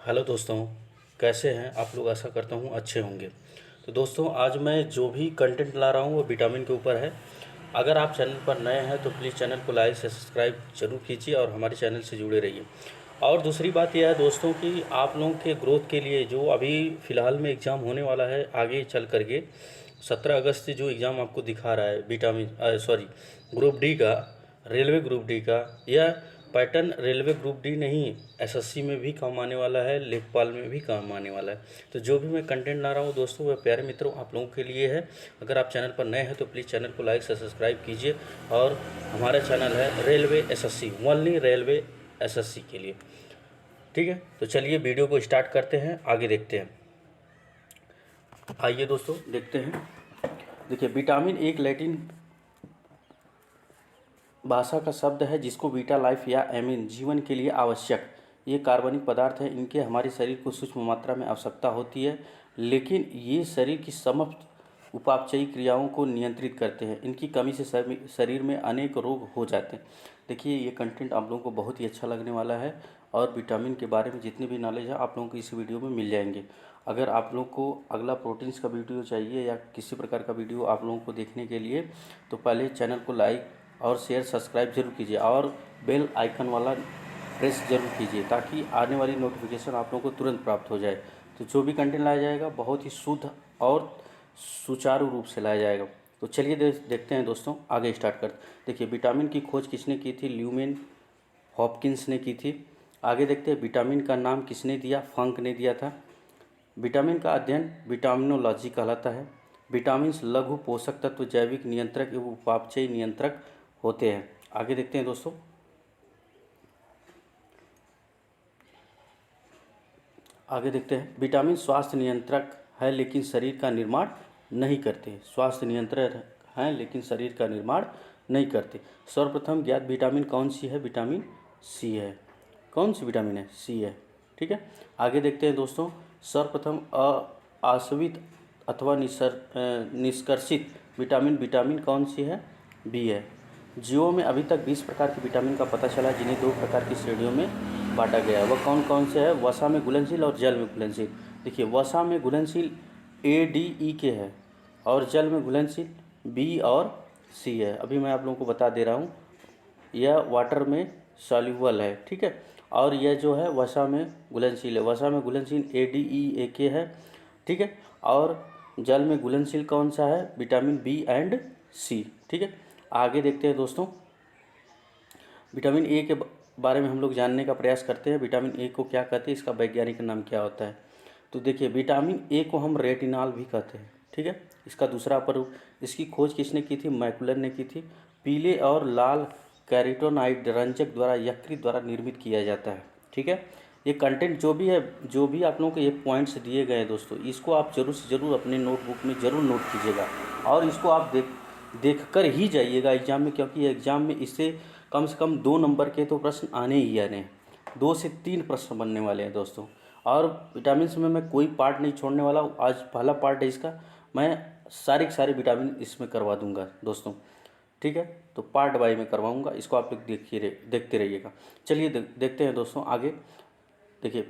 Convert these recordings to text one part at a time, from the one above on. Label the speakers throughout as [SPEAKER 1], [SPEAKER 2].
[SPEAKER 1] Hello दोस्तों, कैसे हैं आप लोग। आशा करता हूँ अच्छे होंगे। तो दोस्तों, आज मैं जो भी कंटेंट ला रहा हूँ वो विटामिन के ऊपर है। अगर आप चैनल पर नए हैं तो प्लीज़ चैनल को लाइक से सब्सक्राइब जरूर कीजिए और हमारे चैनल से जुड़े रहिए। और दूसरी बात यह है दोस्तों कि आप लोगों के ग्रोथ के लिए जो अभी फ़िलहाल में एग्ज़ाम होने वाला है आगे चल करके 17 अगस्त से जो एग्ज़ाम आपको दिखा रहा है ग्रुप डी का, रेलवे ग्रुप डी का, यह पैटर्न रेलवे ग्रुप डी नहीं एसएससी में भी काम आने वाला है, लेखपाल में भी काम आने वाला है। तो जो भी मैं कंटेंट ला रहा हूँ दोस्तों, वह प्यारे मित्रों आप लोगों के लिए है। अगर आप चैनल पर नए हैं तो प्लीज़ चैनल को लाइक से सब्सक्राइब कीजिए। और हमारा चैनल है railway SSC, only railway SSC के लिए। ठीक है, तो चलिए वीडियो को स्टार्ट करते हैं, आगे देखते हैं। आइए दोस्तों देखते हैं। देखिए, विटामिन एक लैटिन भाषा का शब्द है जिसको बीटा लाइफ या एमिन जीवन के लिए आवश्यक ये कार्बनिक पदार्थ है। इनके हमारे शरीर को सूक्ष्म मात्रा में आवश्यकता होती है, लेकिन ये शरीर की समस्त उपापचयी क्रियाओं को नियंत्रित करते हैं। इनकी कमी से शरीर में अनेक रोग हो जाते हैं। देखिए, ये कंटेंट आप लोगों को बहुत ही अच्छा लगने वाला है और विटामिन के बारे में जितनी भी नॉलेज है आप लोगों को इस वीडियो में मिल जाएंगे। अगर आप लोग को अगला प्रोटीन्स का वीडियो चाहिए या किसी प्रकार का वीडियो आप लोगों को देखने के लिए, तो पहले चैनल को लाइक और शेयर सब्सक्राइब जरूर कीजिए और बेल आइकन वाला प्रेस जरूर कीजिए ताकि आने वाली नोटिफिकेशन आप लोगों को तुरंत प्राप्त हो जाए। तो जो भी कंटेंट लाया जाएगा बहुत ही शुद्ध और सुचारू रूप से लाया जाएगा। तो चलिए देखते हैं दोस्तों, आगे स्टार्ट करते। देखिए, विटामिन की खोज किसने की थी? ल्यूमेन हॉपकिंस ने की थी। आगे देखते हैं, विटामिन का नाम किसने दिया? फंक ने दिया था। विटामिन का अध्ययन विटामिनोलॉजी कहलाता है। विटामिन लघु पोषक तत्व जैविक नियंत्रक एवं उपापचयी नियंत्रक होते हैं। आगे देखते हैं दोस्तों। आगे देखते हैं, विटामिन स्वास्थ्य नियंत्रक है लेकिन शरीर का निर्माण नहीं करते। स्वास्थ्य नियंत्रक हैं लेकिन शरीर का निर्माण नहीं करते। सर्वप्रथम ज्ञात विटामिन कौन सी है? विटामिन सी है। कौन सी विटामिन है? सी है। ठीक है, आगे देखते हैं दोस्तों। सर्वप्रथम आश्वित अथवा निष्कर्षित विटामिन कौन सी है? बी है। जीवों में अभी तक 20 प्रकार के विटामिन का पता चला जिन्हें 2 प्रकार की श्रेणियों में बांटा गया है। वह कौन कौन से है? वसा में घुलनशील और जल में घुलनशील। देखिए, वसा में घुलनशील ए डी ई के है और जल में घुलनशील बी और सी है। अभी मैं आप लोगों को बता दे रहा हूँ, यह वाटर में सॉल्यूबल है। ठीक है, और यह जो है वसा में घुलनशील है। वसा में घुलनशील ए डी ई ए के है। ठीक है, और जल में घुलनशील कौन सा है? विटामिन बी एंड सी। ठीक है, आगे देखते हैं दोस्तों। विटामिन ए के बारे में हम लोग जानने का प्रयास करते हैं। विटामिन ए को क्या कहते हैं, इसका वैज्ञानिक नाम क्या होता है? तो देखिए, विटामिन ए को हम रेटिनॉल भी कहते हैं। ठीक है, इसका दूसरा प्ररूप। इसकी खोज किसने की थी? मैकुलर ने की थी। पीले और लाल कैरोटीनॉइड रंजक द्वारा यकृत द्वारा निर्मित किया जाता है। ठीक है, ये कंटेंट जो भी है, जो भी आप लोगों को ये पॉइंट्स दिए गए हैं दोस्तों, इसको आप जरूर से ज़रूर अपने नोटबुक में ज़रूर नोट कीजिएगा और इसको आप देख कर ही जाइएगा एग्ज़ाम में, क्योंकि एग्ज़ाम में इससे कम से कम 2 नंबर के तो प्रश्न आने ही आने हैं। 2 से 3 प्रश्न बनने वाले हैं दोस्तों। और विटामिन में मैं कोई पार्ट नहीं छोड़ने वाला हूँ। आज पहला पार्ट है इसका, मैं सारे विटामिन इसमें करवा दूंगा दोस्तों। ठीक है, तो पार्ट बाई में करवाऊंगा, इसको आप लोग देखते रहिएगा। चलिए देखते हैं दोस्तों आगे। देखिए,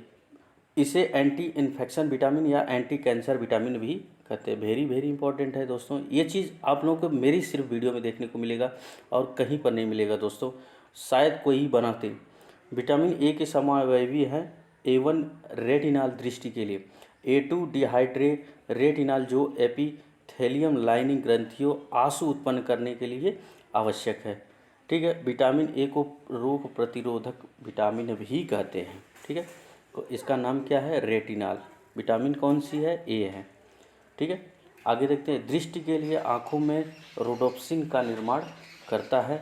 [SPEAKER 1] इसे एंटी इन्फेक्शन विटामिन या एंटी कैंसर विटामिन भी कहते हैं। वेरी वेरी इंपॉर्टेंट है दोस्तों। ये चीज़ आप लोगों को मेरी सिर्फ वीडियो में देखने को मिलेगा और कहीं पर नहीं मिलेगा दोस्तों, शायद कोई ही बनाते। विटामिन ए के समावयवी है A1 रेटिनॉल दृष्टि के लिए, A2 डिहाइड्रे रेटिनॉल जो एपिथेलियम लाइनिंग ग्रंथियों आंसू उत्पन्न करने के लिए आवश्यक है। ठीक है, विटामिन ए को रोग प्रतिरोधक विटामिन भी कहते हैं। ठीक है, तो इसका नाम क्या है? रेटिनॉल। विटामिन कौन सी है? ए है। ठीक है, आगे देखते हैं। दृष्टि के लिए आँखों में रोडोप्सिन का निर्माण करता है।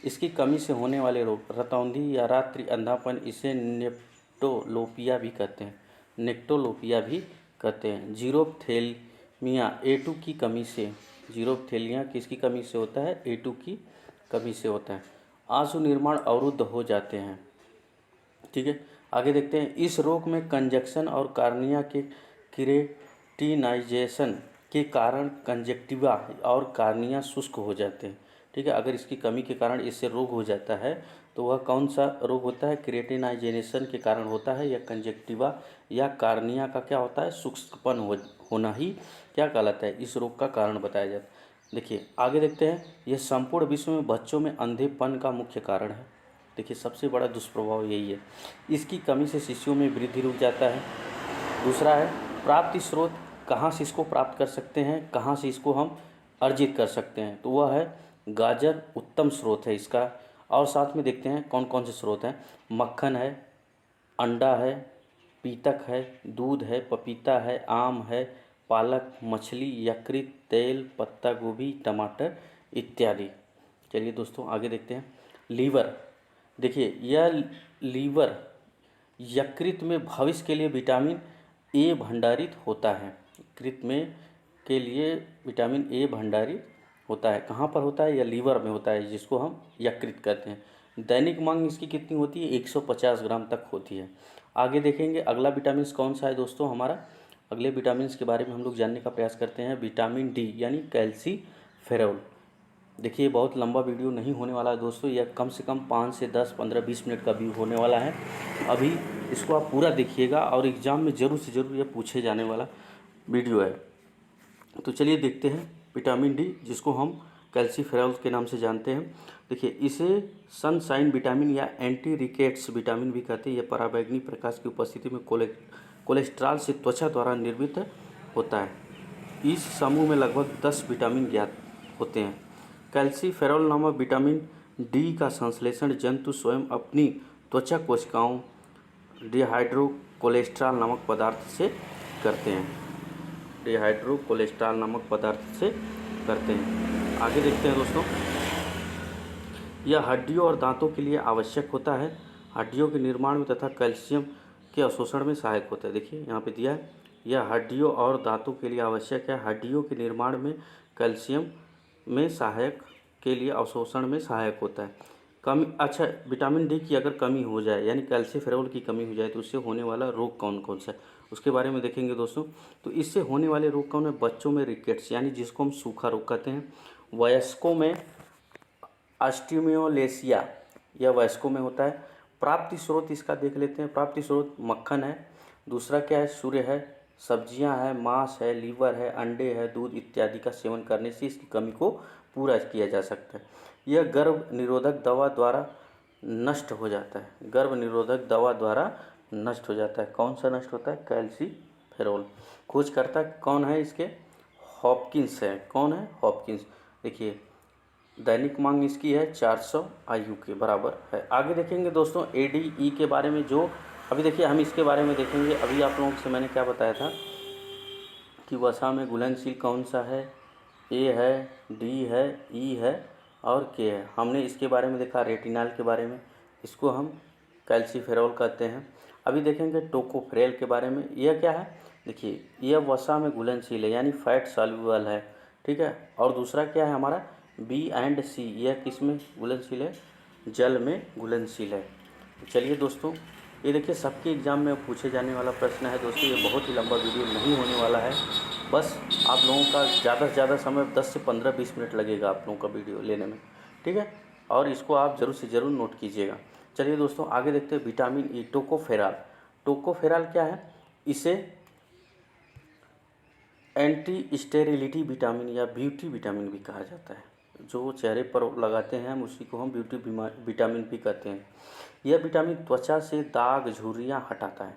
[SPEAKER 1] इसकी कमी से होने वाले रोग, रतौंधी या रात्रि अंधापन, इसे नेक्टोलोपिया भी कहते हैं। नेक्टोलोपिया भी कहते हैं। जीरोप्थेलमिया A2 की कमी से, जीरोप्थेलिया किसकी कमी से होता है? A2 की कमी से होता है। आंसू निर्माण अवरुद्ध हो जाते हैं। ठीक है, आगे देखते हैं। इस रोग में कंजक्शन और कार्निया के केरेटिनाइजेशन के कारण कंजक्टिवा और कार्निया शुष्क हो जाते हैं। ठीक है, अगर इसकी कमी के कारण इससे रोग हो जाता है तो वह कौन सा रोग होता है? क्रिएटिनाइजेशन के कारण होता है, या कंजक्टिवा या कार्निया का क्या होता है? शुष्कपन होना ही क्या कहलाता है? इस रोग का कारण बताया जाता है। देखिए आगे देखते हैं, यह संपूर्ण विश्व में बच्चों में अंधेपन का मुख्य कारण है। देखिए सबसे बड़ा दुष्प्रभाव यही है। इसकी कमी से शिशुओं में वृद्धि रुक जाता है। दूसरा है प्राप्ति स्रोत, कहाँ से इसको प्राप्त कर सकते हैं, कहाँ से इसको हम अर्जित कर सकते हैं? तो वह है गाजर उत्तम स्रोत है इसका। और साथ में देखते हैं कौन कौन से स्रोत हैं। मक्खन है, अंडा है, पीतक है, दूध है, पपीता है, आम है, पालक, मछली, यकृत, तेल, पत्ता गोभी, टमाटर इत्यादि। चलिए दोस्तों आगे देखते हैं। लीवर, देखिए यह लीवर यकृत में भविष्य के लिए विटामिन ए भंडारित होता है। यकृत में के लिए विटामिन ए भंडारित होता है। कहाँ पर होता है? या लीवर में होता है, जिसको हम यकृत कहते हैं। दैनिक मांग इसकी कितनी होती है? 150 ग्राम तक होती है। आगे देखेंगे अगला विटामिन कौन सा है दोस्तों हमारा। अगले विटामिन के बारे में हम लोग जानने का प्रयास करते हैं। विटामिन डी यानी कैल्सीफेरॉल। देखिए बहुत लंबा वीडियो नहीं होने वाला है दोस्तों, यह कम से कम 5 से 10, 15, 20 मिनट का व्यू होने वाला है। अभी इसको आप पूरा देखिएगा और एग्ज़ाम में ज़रूर से ज़रूर यह पूछे जाने वाला वीडियो है। तो चलिए देखते हैं विटामिन डी, जिसको हम कैल्सीफेरॉल के नाम से जानते हैं। देखिए इसे सनशाइन विटामिन या एंटी रिकेट्स विटामिन भी कहते हैं। यह पराबैंगनी प्रकाश की उपस्थिति में कोलेस्ट्रॉल से त्वचा द्वारा निर्मित होता है। इस समूह में लगभग 10 विटामिन ज्ञात होते हैं। कैल्सीफेरॉल नामक विटामिन डी का संश्लेषण जंतु स्वयं अपनी त्वचा कोशिकाओं डिहाइड्रोकोलेस्ट्रॉल नामक पदार्थ से करते हैं। डिहाइड्रोकोलेस्ट्रॉल नामक पदार्थ से करते हैं। आगे देखते हैं दोस्तों, यह हड्डियों और दांतों के लिए आवश्यक होता है। हड्डियों के निर्माण में तथा कैल्शियम के अवशोषण में सहायक होता है। देखिए यहाँ पे दिया है, यह हड्डियों और दांतों के लिए आवश्यक है। हड्डियों के निर्माण में कैल्शियम में सहायक के लिए अवशोषण में सहायक होता है। कमी, अच्छा विटामिन डी की अगर कमी हो जाए यानी कैल्सीफेरॉल की कमी हो जाए तो उससे होने वाला रोग कौन कौन सा है उसके बारे में देखेंगे दोस्तों। तो इससे होने वाले रोग कौन है? बच्चों में रिकेट्स यानी जिसको हम सूखा रोग कहते हैं। वयस्कों में ऑस्टियोमेलेसिया, यह वयस्कों में होता है। प्राप्ति स्रोत इसका देख लेते हैं। प्राप्ति स्रोत मक्खन है। दूसरा क्या है? सूर्य है, सब्जियां है, मांस है, लीवर है, अंडे है, दूध इत्यादि का सेवन करने से इसकी कमी को पूरा किया जा सकता है। यह गर्भ निरोधक दवा द्वारा नष्ट हो जाता है। गर्भ निरोधक दवा द्वारा नष्ट हो जाता है। कौन सा नष्ट होता है? कैल्सीफेरॉल। खोजकर्ता कौन है इसके? हॉपकिंस है। कौन है? हॉपकिंस। देखिए दैनिक मांग इसकी है 400 आयु के बराबर है। आगे देखेंगे दोस्तों एडीई के बारे में, जो अभी देखिए हम इसके बारे में देखेंगे। अभी आप लोगों से मैंने क्या बताया था कि वसा में घुलनशील कौन सा है? ए है, डी है, ई है और के है। हमने इसके बारे में देखा, रेटिनॉल के बारे में, इसको हम कैल्सीफेरॉल कहते हैं। अभी देखेंगे टोकोफेरॉल के बारे में। यह क्या है? देखिए यह वसा में घुलनशील है यानी फैट सॉल्युबल है, ठीक है। और दूसरा क्या है हमारा? बी एंड सी, यह किस में घुलनशील है? जल में घुलनशील है। चलिए दोस्तों ये देखिए सबके एग्ज़ाम में पूछे जाने वाला प्रश्न है दोस्तों। ये बहुत ही लंबा वीडियो नहीं होने वाला है, बस आप लोगों का ज़्यादा से ज़्यादा समय 10 से 15-20 मिनट लगेगा आप लोगों का वीडियो लेने में, ठीक है। और इसको आप ज़रूर से ज़रूर नोट कीजिएगा। चलिए दोस्तों आगे देखते हैं विटामिन ई, टोकोफेरॉल। टोकोफेरॉल क्या है? इसे एंटी स्टेरिलिटी विटामिन या ब्यूटी विटामिन भी कहा जाता है। जो चेहरे पर लगाते हैं हम उसी को हम ब्यूटी विटामिन भी कहते हैं। यह विटामिन त्वचा से दाग झुर्रियाँ हटाता है,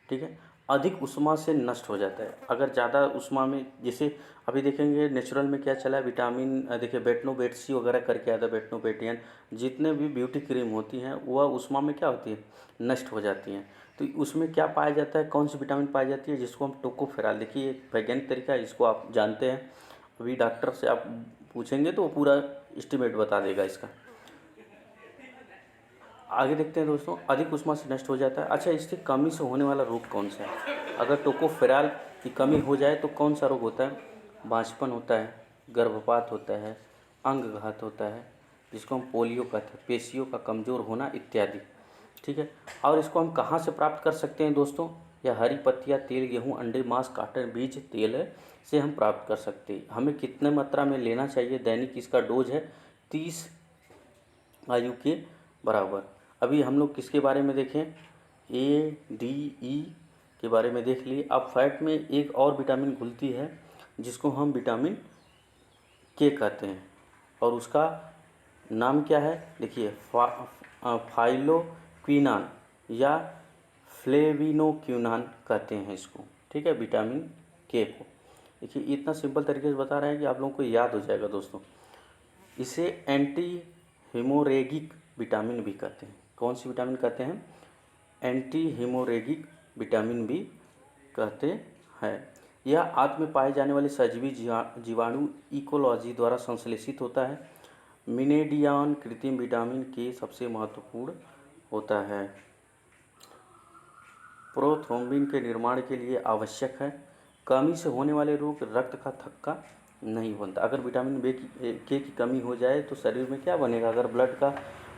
[SPEAKER 1] ठीक है। अधिक उष्मा से नष्ट हो जाता है। अगर ज़्यादा उष्मा में, जैसे अभी देखेंगे नेचुरल में क्या चला है, विटामिन देखिए बेटनोवेट-सी वगैरह करके आता है, बेटनोवेटियन, जितने भी ब्यूटी क्रीम होती हैं वह उष्मा में क्या होती है? नष्ट हो जाती हैं। तो उसमें क्या पाया जाता है? कौन सी विटामिन पाई जाती है? जिसको हम टोकोफेरॉल, देखिए एक वैज्ञानिक तरीका है, इसको आप जानते हैं। अभी डॉक्टर से आप पूछेंगे तो वो पूरा एस्टिमेट बता देगा इसका। आगे देखते हैं दोस्तों, अधिक उष्मा से नष्ट हो जाता है। अच्छा इसकी कमी से होने वाला रोग कौन सा है? अगर टोकोफेरॉल की कमी हो जाए तो कौन सा रोग होता है? बांझपन होता है, गर्भपात होता है, अंगघात होता है, जिसको हम पोलियो कहते हैं, पेशियों का कमज़ोर होना इत्यादि, ठीक है। और इसको हम कहाँ से प्राप्त कर सकते हैं दोस्तों? यह हरी पत्तियाँ, तेल, गेहूँ, अंडे, मांस, कॉटन, बीज, तेल से हम प्राप्त कर सकते हैं। हमें कितने मात्रा में लेना चाहिए? दैनिक इसका डोज है 30 आयु के बराबर। अभी हम लोग किसके बारे में देखें, ADE के बारे में देख लिए। अब फैट में एक और विटामिन घुलती है जिसको हम विटामिन के कहते हैं, और उसका नाम क्या है, देखिए फाइलोक्विनान या फ्लेविनोक्विनान कहते हैं इसको, ठीक है, विटामिन के को। देखिए इतना सिंपल तरीके से बता रहे हैं कि आप लोगों को याद हो जाएगा दोस्तों। इसे एंटी हीमोरेगिक विटामिन भी कहते हैं। कौन सी विटामिन कहते हैं, एंटी हीमोरेगिक विटामिन भी कहते हैं। यह आंत में पाए जाने वाले सजीवी जीवाणु इकोलॉजी द्वारा संश्लेषित होता है। मिनेडियन कृत्रिम विटामिन के सबसे महत्वपूर्ण होता है, प्रोथ्रोम्बिन के निर्माण के लिए आवश्यक है। कमी से होने वाले रोग रक्त का थक्का नहीं बनता। अगर विटामिन के की कमी हो जाए तो शरीर में क्या बनेगा, अगर ब्लड का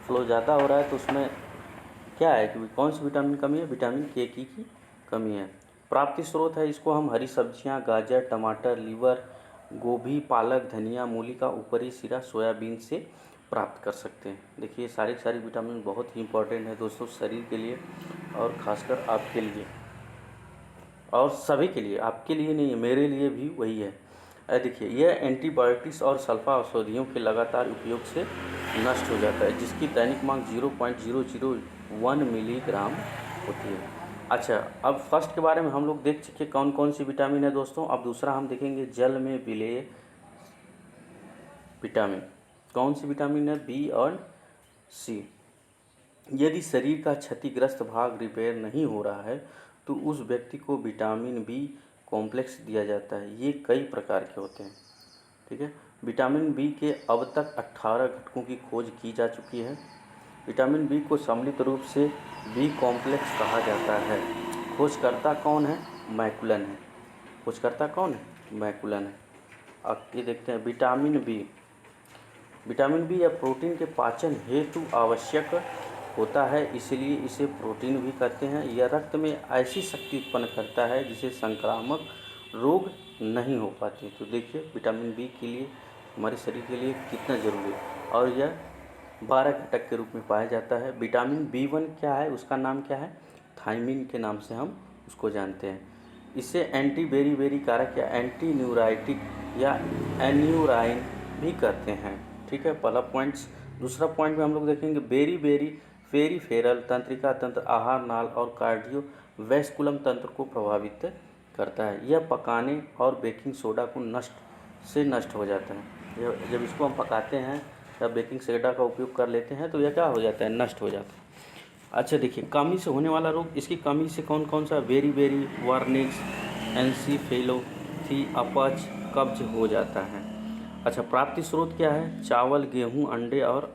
[SPEAKER 1] फ्लो ज़्यादा हो रहा है तो उसमें क्या है कि कौन सी विटामिन कमी है, विटामिन के की कमी है। प्राप्ति स्रोत है, इसको हम हरी सब्जियां, गाजर, टमाटर, लीवर, गोभी, पालक, धनिया, मूली का ऊपरी सिरा सोयाबीन से प्राप्त कर सकते हैं। देखिए सारी विटामिन बहुत ही इंपॉर्टेंट है दोस्तों शरीर के लिए, और ख़ासकर आपके लिए और सभी के लिए। आपके लिए नहीं है, मेरे लिए भी वही है। देखिए यह एंटीबायोटिक्स और सल्फा औषधियों के लगातार उपयोग से नष्ट हो जाता है, जिसकी दैनिक मांग 0.001 मिलीग्राम होती है। अच्छा, अब फर्स्ट के बारे में हम लोग देख चुके कौन कौन सी विटामिन है दोस्तों। अब दूसरा हम देखेंगे जल में विलेय विटामिन। कौन सी विटामिन है, बी और सी। यदि शरीर का क्षतिग्रस्त भाग रिपेयर नहीं हो रहा है तो उस व्यक्ति को विटामिन बी कॉम्प्लेक्स दिया जाता है। ये कई प्रकार के होते हैं, ठीक है। विटामिन बी के अब तक 18 घटकों की खोज की जा चुकी है। विटामिन बी को सम्मिलित रूप से बी कॉम्प्लेक्स कहा जाता है। खोजकर्ता कौन है, मैकुलन है। खोजकर्ता कौन है, मैकुलन है। अब ये देखते हैं विटामिन बी। विटामिन बी या प्रोटीन के पाचन हेतु आवश्यक होता है, इसलिए इसे प्रोटीन भी कहते हैं। यह रक्त में ऐसी शक्ति उत्पन्न करता है जिसे संक्रामक रोग नहीं हो पाते। तो देखिए विटामिन बी के लिए हमारे शरीर के लिए कितना जरूरी है, और यह 12 घटक के रूप में पाया जाता है। विटामिन B1 क्या है, उसका नाम क्या है, थायमिन के नाम से हम उसको जानते हैं। इसे एंटी बेरी कारक या एंटी न्यूराइटिक या एन्यूराइन भी कहते हैं, ठीक है। पहला पॉइंट्स। दूसरा पॉइंट में हम लोग देखेंगे बेरी पेरीफेरल तंत्रिका तंत्र, आहार नाल और कार्डियोवैस्कुलम तंत्र को प्रभावित करता है। यह पकाने और बेकिंग सोडा को नष्ट हो जाता है। जब इसको हम पकाते हैं तब बेकिंग सोडा का उपयोग कर लेते हैं तो यह क्या हो जाता है, नष्ट हो जाता है। अच्छा देखिए कमी से होने वाला रोग, इसकी कमी से कौन कौन सा, बेरी वार्निक्स, एंसीफेलोथी, अपच, कब्ज हो जाता है। अच्छा प्राप्ति स्रोत क्या है, चावल, गेहूं, अंडे और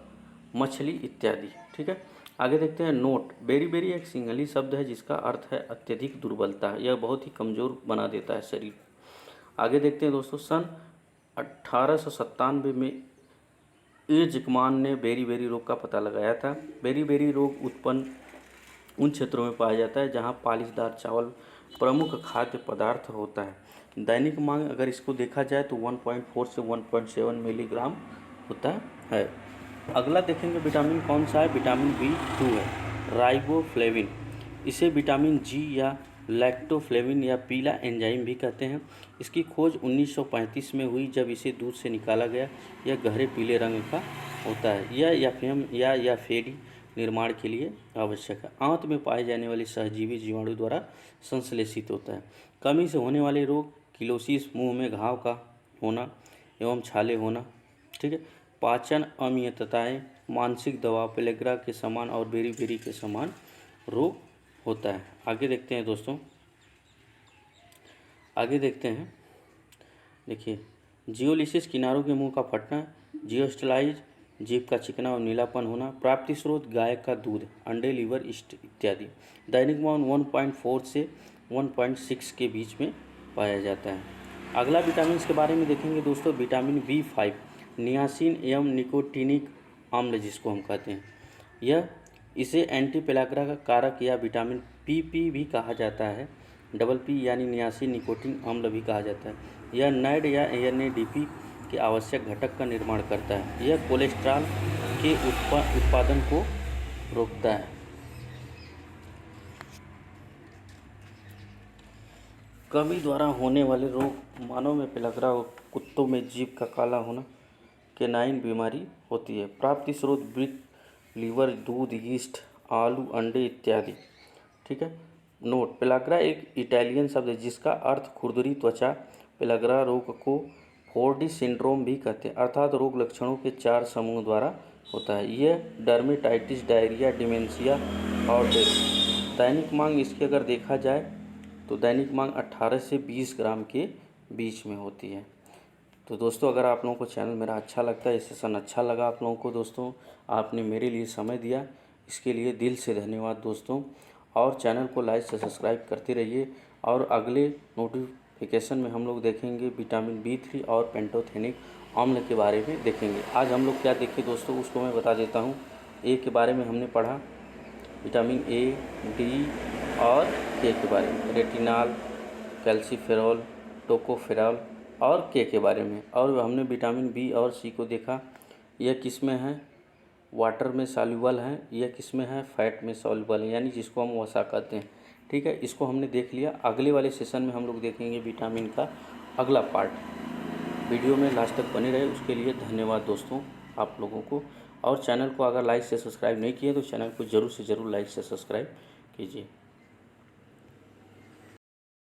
[SPEAKER 1] मछली इत्यादि, ठीक है। आगे देखते हैं नोट। बेरी एक सिंहली शब्द है जिसका अर्थ है अत्यधिक दुर्बलता। यह बहुत ही कमज़ोर बना देता है शरीर। आगे देखते हैं दोस्तों, सन 1897 में ए जिकमान ने बेरी रोग का पता लगाया था। बेरी रोग उत्पन्न उन क्षेत्रों में पाया जाता है जहां पालिशदार चावल प्रमुख खाद्य पदार्थ होता है। दैनिक मांग अगर इसको देखा जाए तो 1.4 से 1.7 मिलीग्राम होता है। अगला देखेंगे विटामिन कौन सा है, विटामिन B2 है, राइबोफ्लेविन। इसे विटामिन जी या लैक्टोफ्लेविन या पीला एंजाइम भी कहते हैं। इसकी खोज 1935 में हुई जब इसे दूध से निकाला गया। यह गहरे पीले रंग का होता है। यह एफएम या फेडी निर्माण के लिए आवश्यक है। आंत में पाए जाने वाले सहजीवी जीवाणु द्वारा संश्लेषित होता है। कमी से होने वाले रोग, किलोसिस, मुंह में घाव का होना एवं छाले होना, ठीक है। पाचन अनियमितताएं, मानसिक दबाव, पेलेग्रा के समान और बेरी के समान रोग होता है। आगे देखते हैं दोस्तों, आगे देखते हैं। देखिए जियोलिसिस, किनारों के मुंह का फटना, जियोस्टलाइज, जीभ का चिकना और नीलापन होना। प्राप्ति स्रोत गाय का दूध, अंडे, लीवर इत्यादि। दैनिक मांग 1.4 से 1.6 के बीच में पाया जाता है। अगला विटामिन के बारे में देखेंगे दोस्तों, विटामिन B5, नियासिन एवं निकोटिनिक अम्ल जिसको हम कहते हैं। यह इसे एंटी पेलाग्रा का कारक या विटामिन PP भी कहा जाता है। डबल P यानी नियासिन निकोटिन अम्ल भी कहा जाता है। यह नैड या NADP के आवश्यक घटक का निर्माण करता है। यह कोलेस्ट्रॉल के उत्पादन को रोकता है। कृमि द्वारा होने वाले रोग मानव में पेलाग्रा और कुत्तों में जीभ का काला होना केनाइन बीमारी होती है। प्राप्ति स्रोत वृक्क, लीवर, दूध, यीस्ट, आलू, अंडे इत्यादि। ठीक है। नोट: पेलाग्रा एक इटालियन शब्द है जिसका अर्थ खुरदरी त्वचा। पेलाग्रा रोग को 4D सिंड्रोम भी कहते हैं, अर्थात रोग लक्षणों के 4 समूह द्वारा होता है। यह डर्मेटाइटिस, डायरिया, डिमेंशिया और डेथ। दैनिक मांग इसकी अगर देखा जाए तो दैनिक मांग 18 से 20 ग्राम के बीच में होती है। तो दोस्तों, अगर आप लोगों को चैनल मेरा अच्छा लगता है, ये सेशन अच्छा लगा आप लोगों को दोस्तों, आपने मेरे लिए समय दिया, इसके लिए दिल से धन्यवाद दोस्तों। और चैनल को लाइक से सब्सक्राइब करते रहिए। और अगले नोटिफिकेशन में हम लोग देखेंगे विटामिन B3 और पेंटोथेनिक अम्ल के बारे में देखेंगे। आज हम लोग क्या देखें दोस्तों, उसको मैं बता देता हूँ। ए के बारे में हमने पढ़ा, विटामिन A, D और के बारे में, रेटिनॉल, कैल्सीफेरॉल, टोकोफेरॉल और के बारे में। और हमने विटामिन B और C को देखा, यह किस में है, वाटर में सॉल्युबल है, यह किस में है, फैट में सॉल्युबल है, यानी जिसको हम वसा कहते हैं। ठीक है, इसको हमने देख लिया। अगले वाले सेशन में हम लोग देखेंगे विटामिन का अगला पार्ट। वीडियो में लास्ट तक बने रहे, उसके लिए धन्यवाद दोस्तों आप लोगों को। और चैनल को अगर लाइक से सब्सक्राइब नहीं किए तो चैनल को ज़रूर से ज़रूर लाइक से सब्सक्राइब कीजिए।